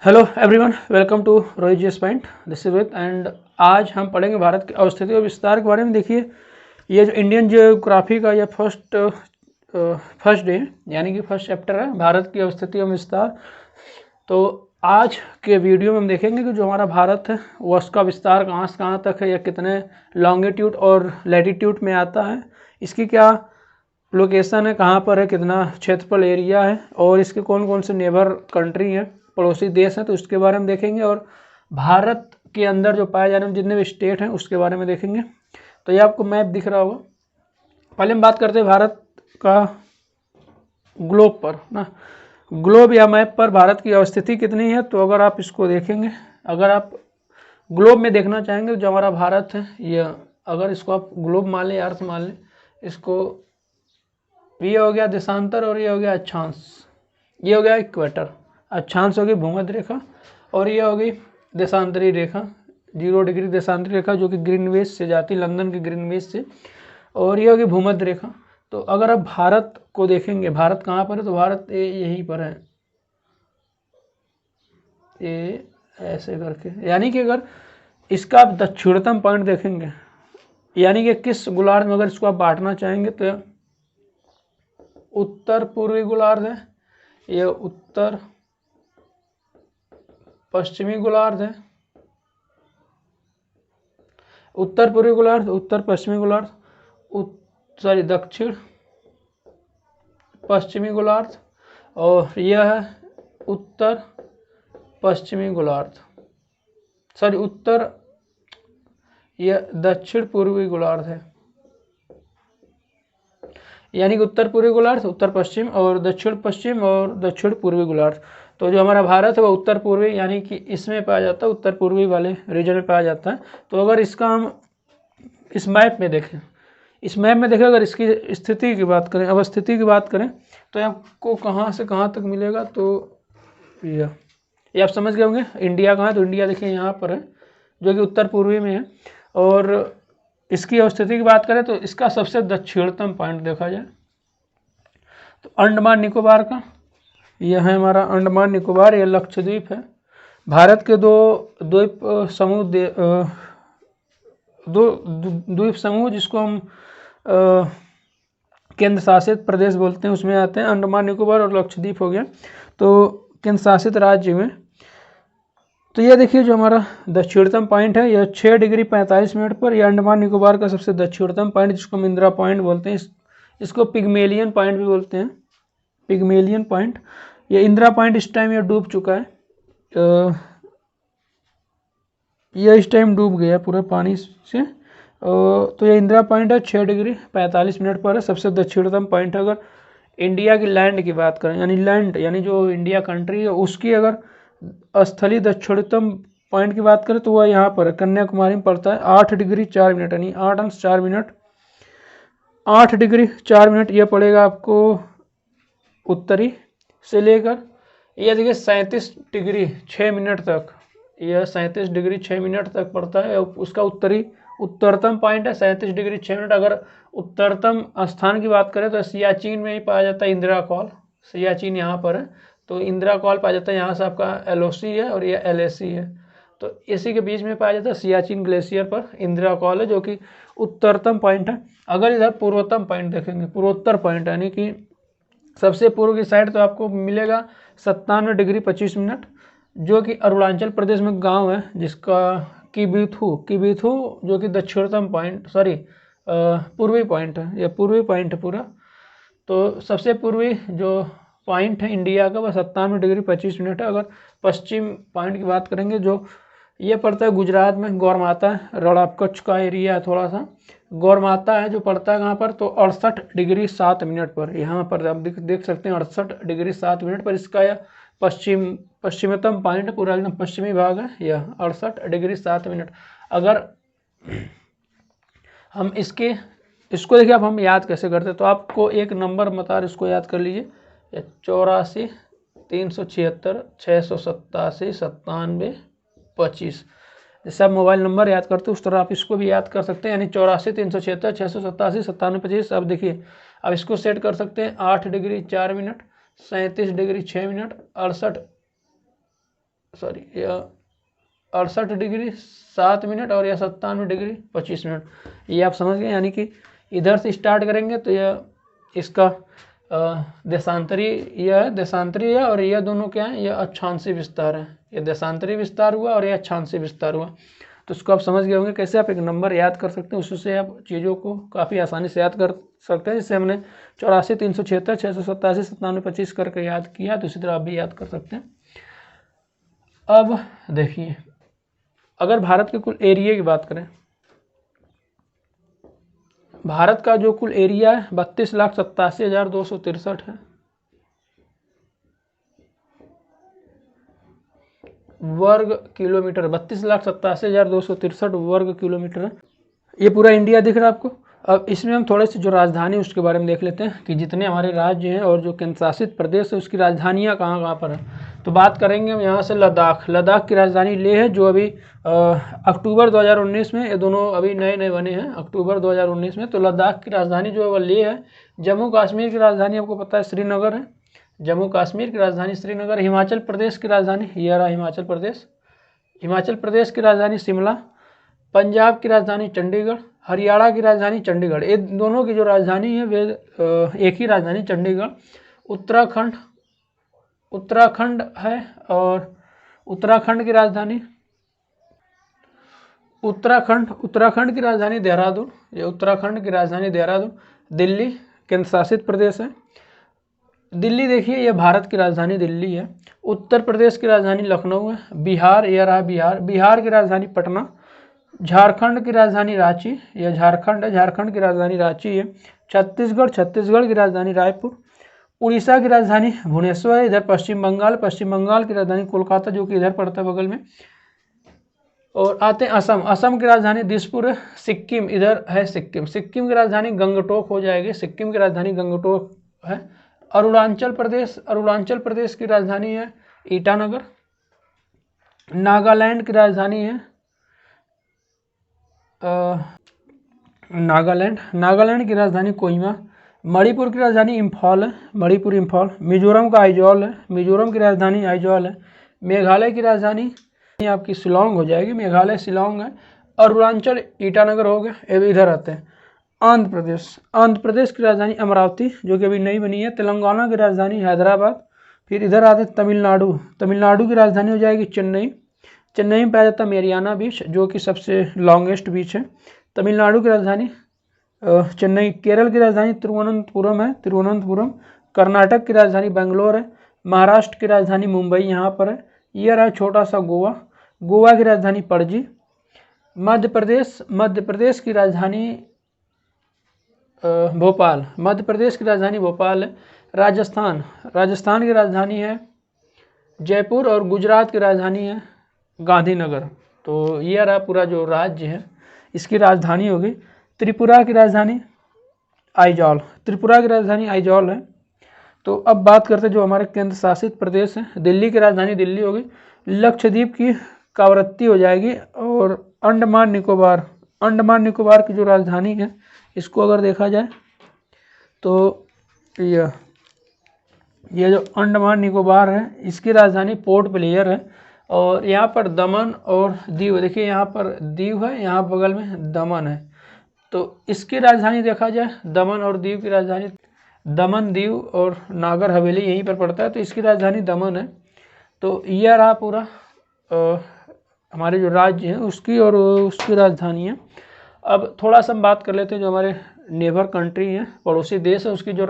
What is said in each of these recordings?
Hello everyone, welcome to Rohit GS point. This is Rohit and आज हम पढ़ेंगे भारत की अवस्थिति और विस्तार के बारे में। देखिए, ये जो इंडियन जियोग्राफी का ये फर्स्ट डे यानी कि फर्स्ट चैप्टर है, भारत की अवस्थिति और विस्तार। तो आज के वीडियो में हम देखेंगे कि जो हमारा भारत है वो उसका विस्तार कहाँ से कहाँ तक है, या कितने लॉन्गिट्यूड और लैटिट्यूड में आता है, इसकी क्या लोकेशन है, कहाँ पर है, कितना क्षेत्रफल एरिया है, और इसके कौन कौन से नेबर कंट्री हैं, पड़ोसी देश हैं, तो इसके बारे में देखेंगे। और भारत के अंदर जो पाए जाने वाले जितने भी स्टेट हैं उसके बारे में देखेंगे। तो ये आपको मैप दिख रहा होगा। पहले हम बात करते हैं भारत का ग्लोब पर ना। ग्लोब या मैप पर भारत की अवस्थिति कितनी है, तो अगर आप इसको देखेंगे, अगर आप ग्लोब में देखना चाहेंगे जो हमारा भारत है, ये अगर इसको आप ग्लोब मान लें, अर्थ मान लें, इसको ये हो गया देशांतर और ये हो गया अक्षांश, ये हो गया इक्वेटर। अक्षांश होगी भूमध्य रेखा और ये होगी देशांतरी रेखा, 0 डिग्री देशांतरी रेखा जो कि ग्रीनविच से जाती, लंदन की ग्रीनविच से, और ये होगी भूमध्य रेखा। तो अगर आप भारत को देखेंगे, भारत कहाँ पर है, तो भारत यहीं पर है, ये ऐसे करके। यानी कि अगर इसका आप दक्षिणतम पॉइंट देखेंगे, यानी कि किस गोलार्ध में अगर इसको आप बांटना चाहेंगे, तो उत्तर पूर्वी गोलार्ध है, ये उत्तर पश्चिमी गोलार्ध है, उत्तर पूर्वी गोलार्ध, उत्तर पश्चिमी गोलार्ध, दक्षिण पश्चिमी गोलार्ध, और यह है उत्तर पश्चिमी गोलार्ध, यह दक्षिण पूर्वी गोलार्ध है। यानी कि उत्तर पूर्वी गोलार्ध, उत्तर पश्चिम, और दक्षिण पश्चिम और दक्षिण पूर्वी गोलार्ध। तो जो हमारा भारत है वो उत्तर पूर्वी यानी कि इसमें पाया जाता है, उत्तर पूर्वी वाले रीजन में पाया जाता है। तो अगर इसका हम इस मैप में देखें, अगर इसकी स्थिति की बात करें, अवस्थिति की बात करें, तो आपको कहाँ से कहाँ तक मिलेगा, तो ये आप समझ गए होंगे। इंडिया कहाँ है, तो इंडिया देखिए यहाँ पर है, जो कि उत्तर पूर्वी में है। और इसकी अवस्थिति की बात करें तो इसका सबसे दक्षिणतम पॉइंट देखा जाए तो अंडमान निकोबार का, यह है हमारा अंडमान निकोबार, यह लक्षद्वीप है। भारत के दो द्वीप समूह जिसको हम केंद्र शासित प्रदेश बोलते हैं, उसमें आते हैं अंडमान निकोबार और लक्षद्वीप हो गया। तो केंद्र शासित राज्य में, तो ये देखिए जो हमारा दक्षिणतम पॉइंट है, यह 6 डिग्री 45 मिनट पर, यह अंडमान निकोबार का सबसे दक्षिणतम पॉइंट, जिसको हम इंदिरा पॉइंट बोलते हैं, इसको पिग्मेलियन पॉइंट भी बोलते हैं, पिग्मेलियन पॉइंट। ये इंदिरा पॉइंट इस टाइम ये डूब चुका है, यह इस टाइम डूब गया पूरा पानी से। तो ये इंदिरा पॉइंट है, 6 डिग्री 45 मिनट पर है, सबसे दक्षिणतम पॉइंट है। अगर इंडिया की लैंड की बात करें, यानी लैंड यानी जो इंडिया कंट्री है उसकी अगर स्थलीय दक्षिणतम पॉइंट की बात करें तो वह यहाँ पर कन्याकुमारी में पड़ता है, 8 डिग्री 4 मिनट, यानी 8 अंश 4 मिनट, 8 डिग्री 4 मिनट यह पड़ेगा आपको उत्तरी से लेकर, यह देखिए 37 डिग्री 6 मिनट तक, यह 37 डिग्री 6 मिनट तक पड़ता है। उसका उत्तरतम पॉइंट है 37 डिग्री 6 मिनट। अगर उत्तरतम स्थान की बात करें तो सियाचिन में ही पाया जाता है, इंदिरा कॉल, सियाचिन यहाँ पर है, तो इंदिरा कॉल पाया जाता है, यहाँ से आपका LOC है और ये LAC है, तो इसी के बीच में पाया जाता है सियाचिन ग्लेशियर पर इंदिरा कॉल है, जो कि उत्तरतम पॉइंट है। अगर इधर पूर्वोत्तम पॉइंट देखेंगे, पूर्वोत्तर पॉइंट यानी कि सबसे पूर्व की साइड, तो आपको मिलेगा 97 डिग्री 25 मिनट, जो कि अरुणाचल प्रदेश में गांव है जिसका किबिथु, जो कि दक्षिणतम पॉइंट, पूर्वी पॉइंट है, यह पूर्वी पॉइंट है पूरा। तो सबसे पूर्वी जो पॉइंट है इंडिया का वह 97 डिग्री 25 मिनट है। अगर पश्चिम पॉइंट की बात करेंगे, जो ये पड़ता है गुजरात में, गौरमाता है, रण कच्छ का एरिया है, थोड़ा सा गौरमाता है जो पड़ता है कहाँ पर, तो 68 डिग्री 7 मिनट पर, यहाँ पर आप देख सकते हैं 68 डिग्री 7 मिनट पर इसका यह पश्चिमतम पॉइंट है, पूरा एकदम पश्चिमी भाग है, यह 68 डिग्री 7 मिनट। अगर हम इसको देखिए, अब हम याद कैसे करते हैं, तो आपको एक नंबर बता रहे, इसको याद कर लीजिए, 84 376 687 97 25। जैसे आप मोबाइल नंबर याद करते हो उस तरह आप इसको भी याद कर सकते हैं, यानी 84 376 687 97 25। अब देखिए, अब इसको सेट कर सकते हैं 8 degree 4 minute, 37 degree 6 minute, 68 sorry यह 68 डिग्री 7 मिनट और यह 97 डिग्री 25 मिनट, ये आप समझ गए। यानी कि इधर से स्टार्ट करेंगे तो यह इसका देशांतरी, यह है देशांतरी है, और यह दोनों क्या है, यह अक्षांशी विस्तार है। यह देशांतरी विस्तार हुआ और यह अक्षांशी विस्तार हुआ। तो इसको आप समझ गए होंगे कैसे आप एक नंबर याद कर सकते हैं, उससे आप चीज़ों को काफ़ी आसानी से याद कर सकते हैं। जैसे हमने 84, 376, 687, 97, 25 करके याद किया, तो इसी तरह आप भी याद कर सकते हैं। अब देखिए, अगर भारत के कुल एरिया की बात करें, भारत का जो कुल एरिया है 32,87,263 है वर्ग किलोमीटर। 32,87,263 वर्ग किलोमीटर है। ये पूरा इंडिया दिख रहा है आपको। अब इसमें हम थोड़े से जो राजधानी उसके बारे में देख लेते हैं कि जितने हमारे राज्य हैं और जो केंद्र शासित प्रदेश है उसकी राजधानियाँ कहाँ कहाँ पर है। तो बात करेंगे हम यहाँ से लद्दाख। लद्दाख की राजधानी लेह है, जो अभी अक्टूबर 2019 में, ये दोनों अभी नए नए बने हैं अक्टूबर 2019 में। तो लद्दाख की राजधानी जो है वह लेह है। जम्मू कश्मीर की राजधानी आपको पता है श्रीनगर है। जम्मू कश्मीर की राजधानी श्रीनगर। हिमाचल प्रदेश की राजधानी ये रहा हिमाचल प्रदेश। हिमाचल प्रदेश की राजधानी शिमला। पंजाब की राजधानी चंडीगढ़। हरियाणा की राजधानी चंडीगढ़। ये दोनों की जो राजधानी है वे एक ही राजधानी चंडीगढ़। उत्तराखंड है, और उत्तराखंड की राजधानी उत्तराखंड की राजधानी देहरादून। ये उत्तराखंड की राजधानी देहरादून। दिल्ली केंद्र शासित प्रदेश है। दिल्ली देखिए, यह भारत की राजधानी दिल्ली है। उत्तर प्रदेश की राजधानी लखनऊ है। बिहार, यह रहा बिहार। बिहार की राजधानी पटना। झारखंड की राजधानी रांची, यह झारखंड है। झारखंड की राजधानी रांची है। छत्तीसगढ़ की राजधानी रायपुर। उड़ीसा की राजधानी भुवनेश्वर है। इधर पश्चिम बंगाल की राजधानी कोलकाता, जो कि इधर पड़ता है बगल में। और आते हैं असम की राजधानी दिसपुर है। सिक्किम, इधर है सिक्किम की राजधानी गंगटोक हो जाएगी। सिक्किम की राजधानी गंगटोक है। अरुणाचल प्रदेश की राजधानी है ईटानगर। नागालैंड की राजधानी है नागालैंड की राजधानी कोहिमा। मणिपुर की राजधानी इम्फाल है। इम्फाल। मिजोरम का आइजॉल है। मिजोरम की राजधानी आइजॉल है। मेघालय की राजधानी आपकी शिलोंग हो जाएगी। मेघालय शिलोंग है। अरुणाचल ईटानगर हो गया। इधर आते हैं आंध्र प्रदेश की राजधानी अमरावती, जो कि अभी नई बनी है। तेलंगाना की राजधानी हैदराबाद। फिर इधर आते हैं तमिलनाडु की राजधानी हो जाएगी चेन्नई में पाया जाता है मेरियाना बीच, जो कि सबसे लॉन्गेस्ट बीच है। तमिलनाडु की राजधानी चेन्नई। केरल की राजधानी तिरुवनंतपुरम। कर्नाटक की राजधानी बेंगलोर है। महाराष्ट्र की राजधानी मुंबई यहाँ पर है। यह रहा छोटा सा गोवा की राजधानी पणजी। मध्य प्रदेश की राजधानी भोपाल। मध्य प्रदेश की राजधानी भोपाल है। राजस्थान की राजधानी है जयपुर, और गुजरात की राजधानी है गांधीनगर। तो यह रहा पूरा जो राज्य है, इसकी राजधानी होगी। त्रिपुरा की राजधानी आइजॉल है। तो अब बात करते जो हमारे केंद्र शासित प्रदेश हैं। दिल्ली की राजधानी दिल्ली होगी। लक्षद्वीप की कावरत्ती हो जाएगी। और अंडमान निकोबार की जो राजधानी है, इसको अगर देखा जाए तो यह जो अंडमान निकोबार है, इसकी राजधानी पोर्ट ब्लेयर है। और यहाँ पर दमन और दीव, देखिए यहाँ पर दीव है, यहाँ बगल में दमन है। तो इसकी राजधानी देखा जाए, दमन और दीव की राजधानी, दमन, दीव और नागर हवेली यहीं पर पड़ता है, तो इसकी राजधानी दमन है। तो यह रहा पूरा हमारे जो राज्य हैं उसकी और उसकी राजधानी है। अब थोड़ा सा हम बात कर लेते हैं जो हमारे नेबर कंट्री हैं, पड़ोसी देश है, उसकी जो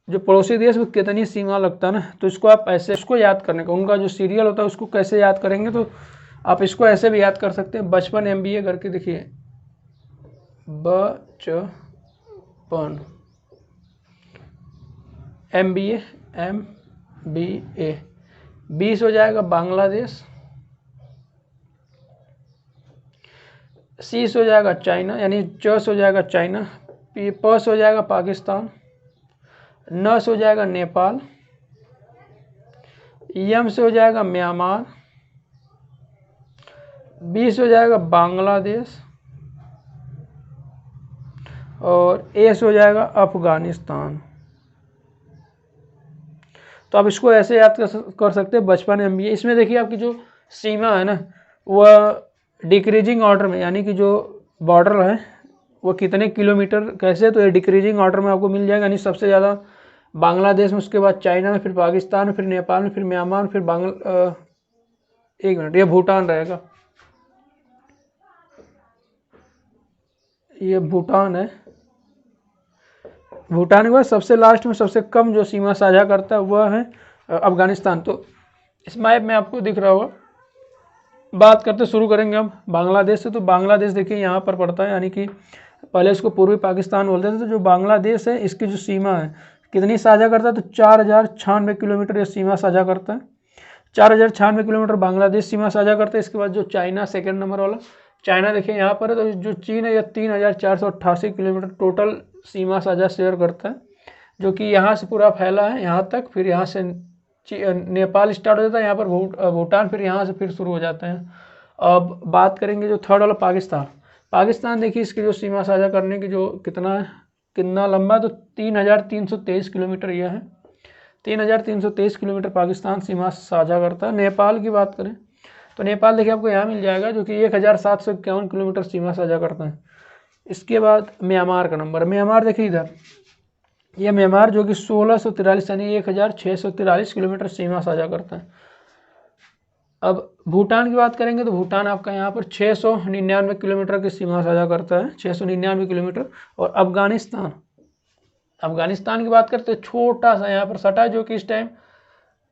जो पड़ोसी देश वो कितनी सीमा लगता है ना। तो इसको आप ऐसे, इसको याद करने का, उनका जो सीरियल होता है उसको कैसे याद करेंगे, तो आप इसको ऐसे भी याद कर सकते हैं। बचपन MBA करके देखिए, बचपन MBA 20 हो जाएगा बांग्लादेश, 30 हो जाएगा चाइना, यानी 40 हो जाएगा चाइना, 50 हो जाएगा पाकिस्तान, 9 हो जाएगा नेपाल, यम से हो जाएगा म्यांमार, 20 हो जाएगा बांग्लादेश, और एस हो जाएगा अफगानिस्तान। तो आप इसको ऐसे याद कर सकते हैं 55 MBA। इसमें देखिए आपकी जो सीमा है ना वह डिक्रीजिंग ऑर्डर में, यानी कि जो बॉर्डर है वो कितने किलोमीटर कैसे, तो ये डिक्रीजिंग ऑर्डर में आपको मिल जाएगा। यानी सबसे ज़्यादा बांग्लादेश में, उसके बाद चाइना में, फिर पाकिस्तान में, फिर नेपाल में, फिर म्यांमार में, फिर एक मिनट, ये भूटान रहेगा, ये भूटान है। भूटान के बाद सबसे लास्ट में सबसे कम जो सीमा साझा करता है वह है अफगानिस्तान। तो इस मैप में आपको दिख रहा होगा। बात करते शुरू करेंगे हम बांग्लादेश से। तो बांग्लादेश देखिए यहाँ पर पड़ता है, यानी कि पहले इसको पूर्वी पाकिस्तान बोलते थे। तो जो बांग्लादेश है इसकी जो सीमा है कितनी साझा करता है, तो 4096 किलोमीटर ये सीमा साझा करता है। 4096 किलोमीटर बांग्लादेश सीमा साझा करता है। इसके बाद जो चाइना सेकेंड नंबर वाला, चाइना देखिए यहाँ पर है। तो जो चीन है यह 3488 किलोमीटर टोटल सीमा साझा शेयर करता है, जो कि यहाँ से पूरा फैला है यहाँ तक। फिर यहाँ से नेपाल स्टार्ट हो जाता है, यहाँ पर भूटान, फिर यहाँ से फिर शुरू हो जाते हैं। अब बात करेंगे जो थर्ड वाला पाकिस्तान। पाकिस्तान देखिए इसकी जो सीमा साझा करने की जो कितना लंबा, तो 3323 किलोमीटर यह है। 3323 किलोमीटर पाकिस्तान सीमा साझा करता है। नेपाल की बात करें तो नेपाल देखिए आपको यहाँ मिल जाएगा, जो कि 1751 किलोमीटर सीमा साझा करता है। इसके बाद म्यांमार का नंबर, म्यांमार देखिए इधर, यह म्यांमार जो कि 1643 यानी 1643 किलोमीटर सीमा साझा करता है। अब भूटान की बात करेंगे तो भूटान आपका यहाँ पर 699 किलोमीटर की सीमा साझा करता है, 699 किलोमीटर। और अफगानिस्तान की बात करते हैं, छोटा सा यहाँ पर सटा, जो कि इस टाइम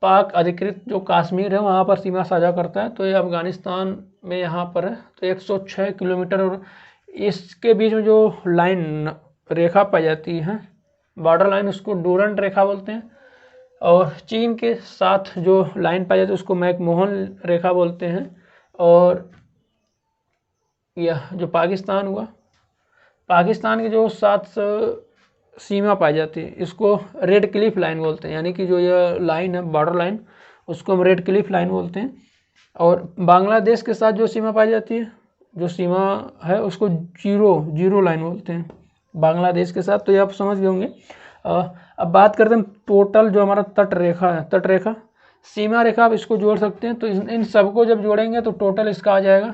पाक अधिकृत जो कश्मीर है वहाँ पर सीमा साझा करता है। तो ये अफगानिस्तान में यहाँ पर है, तो 106 किलोमीटर। और इसके बीच में जो लाइन रेखा पाई जाती है, बॉर्डर लाइन, उसको डूरंट रेखा बोलते हैं। और चीन के साथ जो लाइन पाई जाती है उसको मैकमोहन रेखा बोलते हैं। और यह जो पाकिस्तान हुआ, पाकिस्तान के जो साथ सीमा पाई जाती है इसको रेड क्लिफ लाइन बोलते हैं, यानी कि जो यह लाइन है बॉर्डर लाइन उसको हम रेड क्लिफ लाइन बोलते हैं। और बांग्लादेश के साथ जो सीमा पाई जाती है, जो सीमा है उसको जीरो लाइन बोलते हैं बांग्लादेश के साथ। तो ये आप समझ गए होंगे। अब बात करते हैं टोटल जो हमारा तट रेखा है, तट रेखा सीमा रेखा, आप इसको जोड़ सकते हैं। तो इन सबको जब जोड़ेंगे तो टोटल इसका आ जाएगा,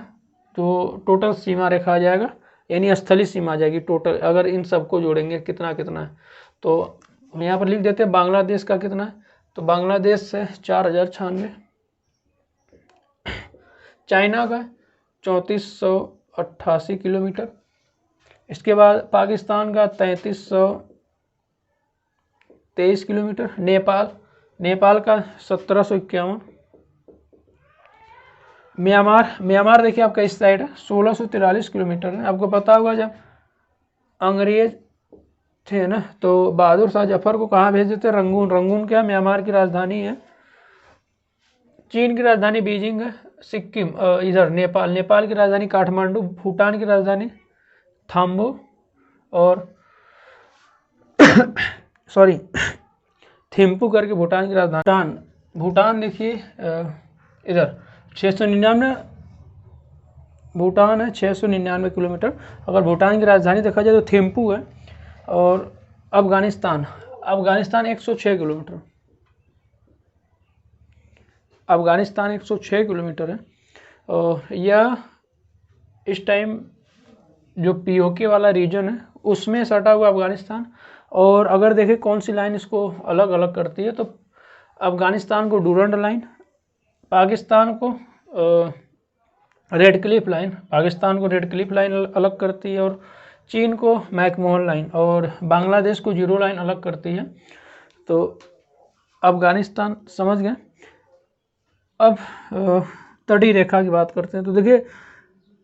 तो टोटल सीमा रेखा आ जाएगा, यानी स्थलीय सीमा आ जाएगी टोटल। अगर इन सबको जोड़ेंगे कितना कितना है, तो हम यहाँ पर लिख देते हैं बांग्लादेश का कितना है। तो बांग्लादेश से 4096, चाइना का 3488 किलोमीटर, इसके बाद पाकिस्तान का 3323 किलोमीटर, नेपाल का 1751, म्यांमार देखिए आपका इस साइड है 1643 किलोमीटर है। आपको पता होगा जब अंग्रेज थे ना तो बहादुर शाह जफर को कहाँ भेज देते, रंगून क्या म्यांमार की राजधानी है। चीन की राजधानी बीजिंग है। सिक्किम इधर नेपाल की राजधानी काठमांडू, भूटान की राजधानी थाम्बो, और सॉरी थिम्पू करके भूटान की राजधानी। भूटान देखिए इधर 699, भूटान है 699 किलोमीटर। अगर भूटान की राजधानी देखा जाए तो थिम्पू है। और अफगानिस्तान 106 किलोमीटर, अफगानिस्तान 106 किलोमीटर है। और यह इस टाइम जो पीओके वाला रीजन है उसमें सटा हुआ अफगानिस्तान। और अगर देखें कौन सी लाइन इसको अलग अलग करती है, तो अफगानिस्तान को डूरंड लाइन, पाकिस्तान को रेड क्लिफ लाइन, पाकिस्तान को रेड क्लिफ लाइन अलग करती है, और चीन को मैकमोहन लाइन, और बांग्लादेश को जीरो लाइन अलग करती है। तो अफगानिस्तान समझ गए। अब तटीय रेखा की बात करते हैं। तो देखिए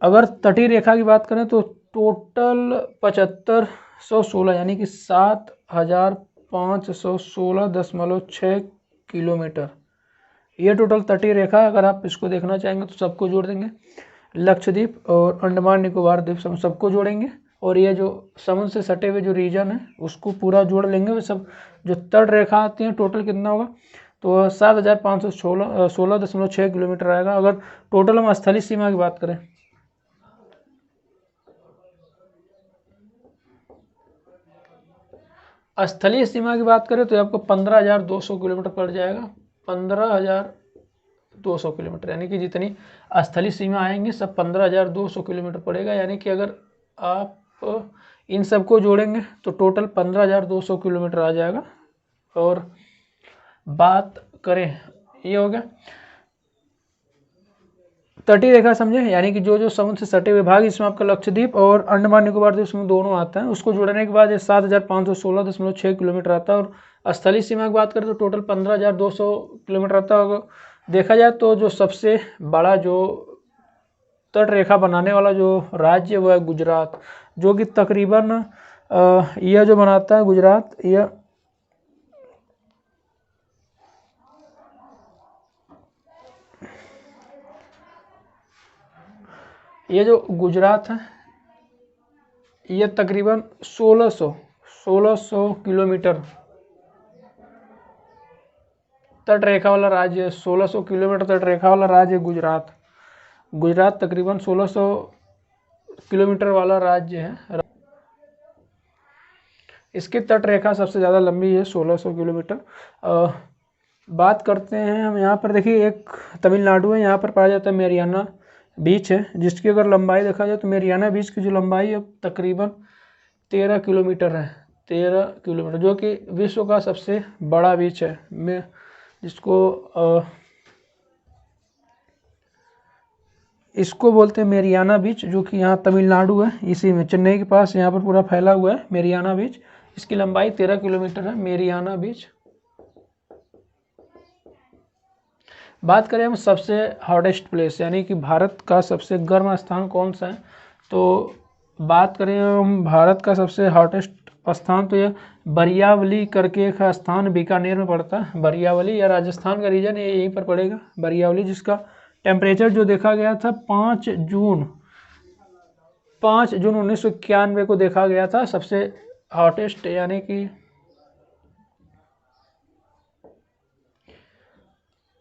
अगर तटीय रेखा की बात करें तो टोटल 7516 यानी कि 7516.6 किलोमीटर ये टोटल तटीय रेखा है। अगर आप इसको देखना चाहेंगे तो सबको जोड़ देंगे, लक्षद्वीप और अंडमान निकोबार द्वीप सबको जोड़ेंगे, और ये जो समुद्र से सटे हुए जो रीजन है उसको पूरा जोड़ लेंगे। वे सब जो तट रेखा आती है टोटल कितना होगा, तो 7516.6 किलोमीटर आएगा। अगर टोटल हम स्थलीय सीमा की बात करें, स्थलीय सीमा की बात करें तो आपको 15,200 किलोमीटर पड़ जाएगा। 15,200 किलोमीटर, यानी कि जितनी स्थलीय सीमा आएंगी सब 15,200 किलोमीटर पड़ेगा। यानी कि अगर आप इन सबको जोड़ेंगे तो टोटल 15,200 किलोमीटर आ जाएगा। और बात करें, ये हो गया तटीय रेखा, समझे, यानी कि जो जो समुद्र से सटे हुए भाग, इसमें आपका लक्षद्वीप और अंडमान निकोबार द्वीप इसमें दोनों आता है, उसको जोड़ने के बाद ये 7,516.6 किलोमीटर आता है। और स्थलीय सीमा की बात करें तो टोटल 15,200 किलोमीटर आता है। अगर देखा जाए तो जो सबसे बड़ा जो तट रेखा बनाने वाला जो राज्य वो है गुजरात, जो कि तकरीबन यह जो बनाता है गुजरात, ये जो गुजरात है ये तकरीबन 1600 किलोमीटर तट रेखा वाला राज्य है। 1600 किलोमीटर तट रेखा वाला राज्य है गुजरात। गुजरात तकरीबन 1600 किलोमीटर वाला राज्य है। इसकी तट रेखा सबसे ज़्यादा लंबी है, 1600 किलोमीटर। बात करते हैं हम यहाँ पर, देखिए एक तमिलनाडु है, यहाँ पर पाया जाता है मेरियाना बीच है, जिसकी अगर लंबाई देखा जाए तो मेरियाना बीच की जो लंबाई है तकरीबन 13 किलोमीटर है। 13 किलोमीटर, जो कि विश्व का सबसे बड़ा बीच है, जिसको इसको बोलते हैं मेरियाना बीच, जो कि यहाँ तमिलनाडु है, इसी में चेन्नई के पास यहाँ पर पूरा फैला हुआ है मेरियाना बीच। इसकी लंबाई 13 किलोमीटर है, मेरियाना बीच। बात करें हम सबसे हॉटेस्ट प्लेस, यानी कि भारत का सबसे गर्म स्थान कौन सा है, तो बात करें हम भारत का सबसे हॉटेस्ट स्थान तो यह बरियावली करके एक स्थान बीकानेर में पड़ता है। बरियावली या राजस्थान का रीजन ये यहीं पर पड़ेगा, बरियावली, जिसका टेम्परेचर जो देखा गया था 5 जून 1991 को देखा गया था सबसे हॉटेस्ट, यानी कि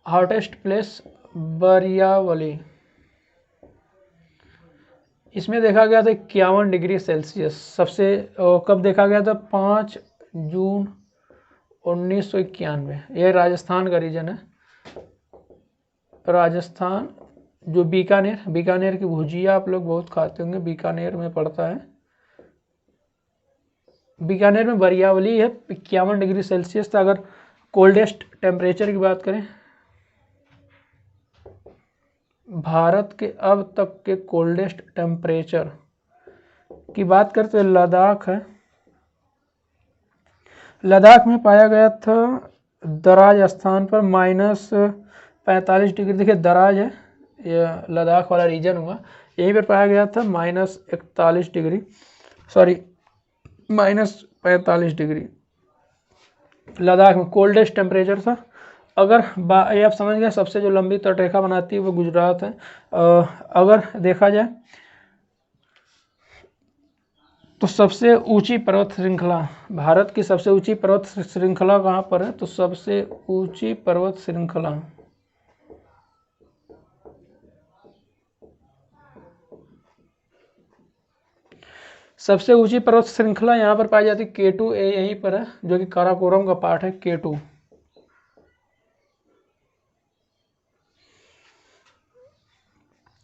हॉटेस्ट प्लेस बरियावली। इसमें देखा गया था 51 डिग्री सेल्सियस। सबसे कब देखा गया था? 5 जून 1991। यह राजस्थान का रीजन है, राजस्थान। जो बीकानेर की भुजिया आप लोग बहुत खाते होंगे, बीकानेर में पड़ता है। बीकानेर में बरियावली है, 51 डिग्री सेल्सियस था। अगर कोल्डेस्ट टेम्परेचर की बात करें, भारत के अब तक के कोल्डेस्ट टेम्परेचर की बात करते हैं, लद्दाख है। लद्दाख में पाया गया था दराज स्थान पर -45 डिग्री। देखिए दराज है, यह लद्दाख वाला रीजन हुआ, यहीं पर पाया गया था -41 डिग्री, सॉरी -45 डिग्री लद्दाख में कोल्डेस्ट टेम्परेचर था। अगर ये आप समझ गए, सबसे जो लंबी तटरेखा बनाती है वो गुजरात है। अगर देखा जाए तो सबसे ऊंची पर्वत श्रृंखला, भारत की सबसे ऊंची पर्वत श्रृंखला कहाँ पर है? तो सबसे ऊंची पर्वत श्रृंखला यहाँ पर पाई जाती है K2, यहीं पर है, जो कि काराकोरम का पार्ट है K2।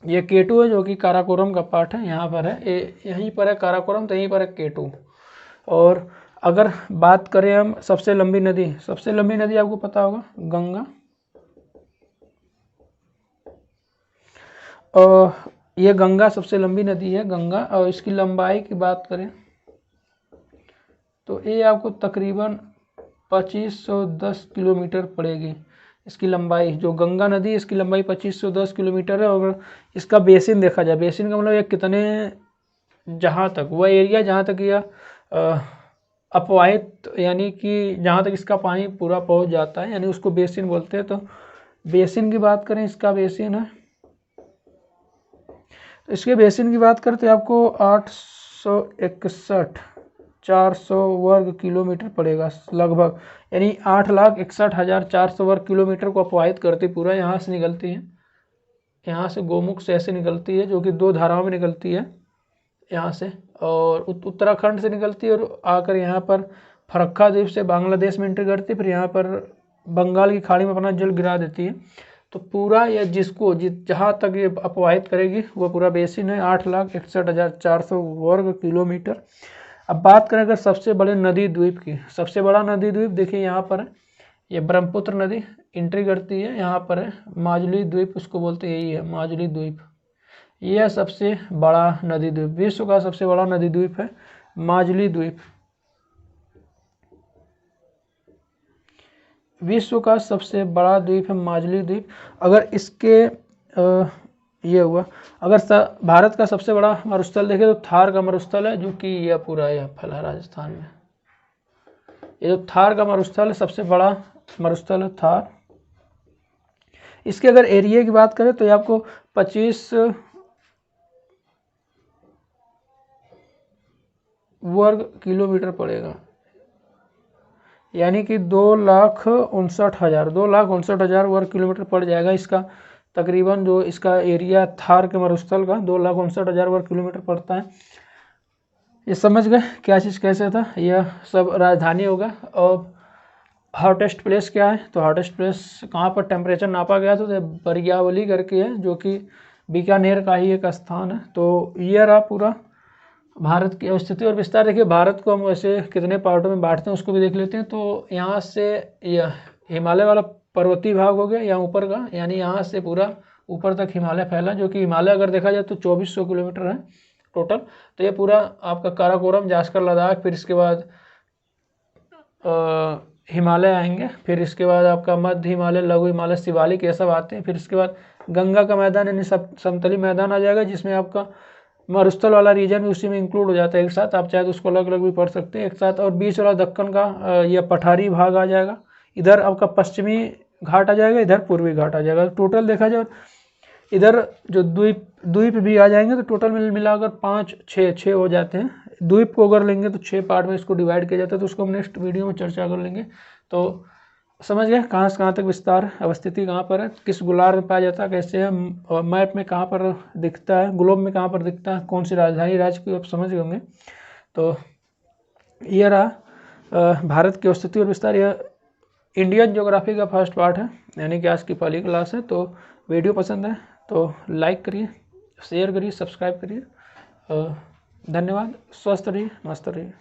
ये K2 है, जो कि काराकोरम का पार्ट है, यहाँ पर है, यहीं पर है काराकोरम, तो यहीं पर है K2। और अगर बात करें हम सबसे लंबी नदी आपको पता होगा गंगा। ये गंगा सबसे लंबी नदी है, गंगा। और इसकी लंबाई की बात करें तो ये आपको तकरीबन 2510 किलोमीटर पड़ेगी। इसकी लंबाई, जो गंगा नदी है, इसकी लंबाई 2510 किलोमीटर है। और इसका बेसिन देखा जाए, बेसिन का मतलब ये कितने, जहाँ तक वह एरिया जहाँ तक यह अपवाहित, यानी कि जहाँ तक इसका पानी पूरा पहुँच जाता है, यानी उसको बेसिन बोलते हैं। तो बेसिन की बात करें, इसका बेसिन है, तो इसके बेसिन की बात करते आपको 861,400 वर्ग किलोमीटर पड़ेगा लगभग, यानी 8,61,400 वर्ग किलोमीटर को अपवाहित करती पूरा यहाँ से निकलती है। यहाँ से गोमुख से ऐसे निकलती है, जो कि 2 धाराओं में निकलती है यहाँ से, और उत्तराखंड से निकलती है और आकर यहाँ पर फरक्का द्वीप से बांग्लादेश में एंट्री करती है, फिर यहाँ पर बंगाल की खाड़ी में अपना जल गिरा देती है। तो पूरा या जिसको जहाँ तक ये अपवाहित करेगी वो पूरा बेसिन है 8,61,400 वर्ग किलोमीटर। अब बात करें अगर सबसे बड़े नदी द्वीप की, सबसे बड़ा नदी द्वीप देखिए यहाँ पर है, ये ब्रह्मपुत्र नदी एंट्री करती है, यहाँ पर है माजुली द्वीप, उसको बोलते हैं, यही है माजुली द्वीप। यह सबसे बड़ा नदी द्वीप, विश्व का सबसे बड़ा नदी द्वीप है माजुली द्वीप। विश्व का सबसे बड़ा द्वीप है माजुली द्वीप। अगर इसके ये हुआ, अगर भारत का सबसे बड़ा मरुस्थल देखें तो थार का मरुस्थल है, जो कि यह पूरा यह फैला राजस्थान में। ये जो थार का मरुस्थल है सबसे बड़ा मरुस्थल है थार। इसके अगर एरिया की बात करें तो ये आपको 25 वर्ग किलोमीटर पड़ेगा, यानी कि 2,59,000 वर्ग किलोमीटर पड़ जाएगा इसका। तकरीबन जो इसका एरिया थार के मरुस्थल का 2,59,000 वर्ग किलोमीटर पड़ता है। ये समझ गए क्या चीज़ कैसे था, यह सब राजधानी होगा। और हॉटेस्ट प्लेस क्या है, तो हॉटेस्ट प्लेस कहाँ पर टेम्परेचर नापा गया तो बरियावली करके है, जो कि बीकानेर का ही एक स्थान है। तो ये रहा पूरा भारत की स्थिति और विस्तार। देखिए भारत को हम वैसे कितने पार्टों में बांटते हैं उसको भी देख लेते हैं। तो यहाँ से यह हिमालय वाला पर्वतीय भाग हो गया यहाँ ऊपर का, यानी यहाँ से पूरा ऊपर तक हिमालय फैला, जो कि हिमालय अगर देखा जाए तो 2400 किलोमीटर है टोटल। तो ये पूरा आपका काराकोरम, जास्कर, लद्दाख, फिर इसके बाद हिमालय आएंगे, फिर इसके बाद आपका मध्य हिमालय, लघु हिमालय, शिवालिक, ये सब आते हैं। फिर इसके बाद गंगा का मैदान यानी समतली मैदान आ जाएगा, जिसमें आपका मरुस्थल वाला रीजन भी उसी में इंक्लूड हो जाता है एक साथ। आप चाहे तो उसको अलग अलग भी पढ़ सकते हैं एक साथ। और बीच वाला दक्कन का यह पठारी भाग आ जाएगा, इधर आपका पश्चिमी घाट आ जाएगा, इधर पूर्वी घाट आ जाएगा। टोटल देखा जाए इधर जो द्वीप भी आ जाएंगे, तो टोटल मिलाकर 5-6 हो जाते हैं। द्वीप को अगर लेंगे तो 6 पार्ट में इसको डिवाइड किया जाता है, तो उसको हम नेक्स्ट वीडियो में चर्चा कर लेंगे। तो समझ गए कहाँ से कहाँ तक विस्तार, अवस्थिति कहाँ पर है, किस गोलार्ध में पाया जाता है, कैसे है, मैप में कहाँ पर दिखता है, ग्लोब में कहाँ पर दिखता है, कौन सी राजधानी राज्य की, आप समझ गए होंगे। तो यह रहा भारत की अवस्थिति और विस्तार। यह इंडियन ज्योग्राफी का फर्स्ट पार्ट है, यानी कि आज की पहली क्लास है। तो वीडियो पसंद है तो लाइक करिए, शेयर करिए, सब्सक्राइब करिए। धन्यवाद। स्वस्थ रहिए, मस्त रहिए।